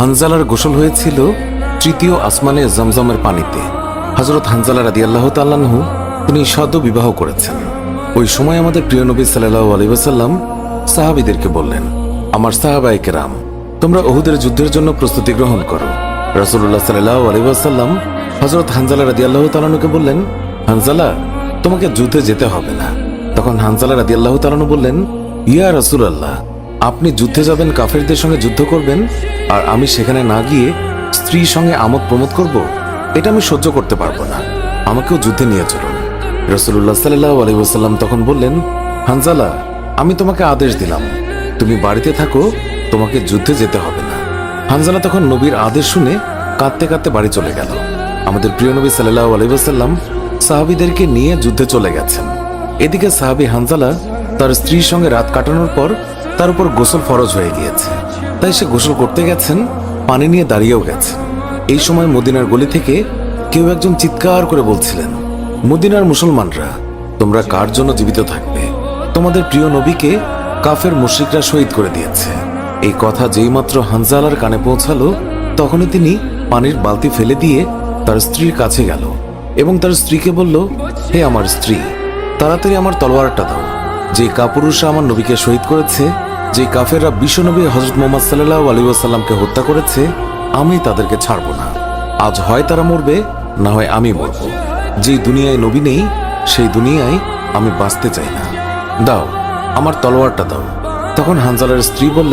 হানজালার গোসল হয়েছিল তৃতীয় আসমানে জমজমের পানিতে। হযরত হানজালা রাদিয়াল্লাহু তাআলা আনহু তিনি সদ্য বিবাহ করেছেন। ওই সময় আমাদের প্রিয় নবী সাল্লাল্লাহু আলাইহি ওয়াসাল্লাম সাহাবীদেরকে বললেন, আমার সাহাবায়ে কেরাম, তোমরা উহুদের যুদ্ধের জন্য প্রস্তুতি গ্রহণ করো। রাসূলুল্লাহ সাল্লাল্লাহু আলাইহি ওয়াসাল্লাম হযরত হানজালা রাদিয়াল্লাহু তাআলা আনহুকে বললেন, হানজালা, তোমাকে যুদ্ধে যেতে হবে না। তখন হানজালা রাদিয়াল্লাহু তাআলা আনহু বললেন, ইয়া রাসূলুল্লাহ, আপনি যুদ্ধে যাবেন, কাফেরদের সঙ্গে যুদ্ধ করবেন, আর আমি সেখানে না গিয়ে স্ত্রীর সঙ্গে আমোদ প্রমোদ করব? এটা আমি সহ্য করতে পারবো না, আমাকেও যুদ্ধে নিয়ে চলুন। রাসূলুল্লাহ সাল্লাল্লাহু আলাইহি ওয়াসাল্লাম তখন বললেন, হানজালা, আমি তোমাকে আদেশ দিলাম, তুমি বাড়িতে থাকো, তোমাকে যুদ্ধে যেতে হবে না। হানজালা তখন নবীর আদেশ শুনে কাঁদতে কাঁদতে বাড়ি চলে গেল। আমাদের প্রিয় নবী সাল্লাল্লাহু আলাইহি ওয়াসাল্লাম সাহাবীদেরকে নিয়ে যুদ্ধে চলে গেছেন। এদিকে সাহাবী হানজালা তার স্ত্রীর সঙ্গে রাত কাটানোর পর তার উপর গোসল ফরজ হয়ে গিয়েছে, তাই সে গোসল করতে গেছেন, পানি নিয়ে দাঁড়িয়েও গেছেন। এই সময় মদিনার গলি থেকে কেউ একজন চিৎকার করে বলছিলেন, মদিনার মুসলমানরা, তোমরা কার জন্য জীবিত থাকবে? তোমাদের প্রিয় নবীকে কাফের মুশরিকরা শহীদ করে দিয়েছে। এই কথা যেইমাত্র হানজালার কানে পৌঁছালো, তখনই তিনি পানির বালতি ফেলে দিয়ে তার স্ত্রীর কাছে গেল এবং তার স্ত্রীকে বলল, হে আমার স্ত্রী, তাড়াতাড়ি আমার তলোয়ারটা দাও। যে কাপুরুষরা আমার নবীকে শহীদ করেছে, যে কাফেররা বিশ্বনবী হযরত মুহাম্মদ সাল্লাল্লাহু আলাইহি ওয়াসাল্লামকে হত্যা করেছে, আমি তাদেরকে ছাড়ব না। আজ হয় তারা মরবে, না হয় আমি মরব। যেই দুনিয়ায় নবী নেই, সেই দুনিয়ায় আমি বাঁচতে চাই না। দাও, আমার তলোয়ারটা দাও। তখন হানজালার স্ত্রী বললেন,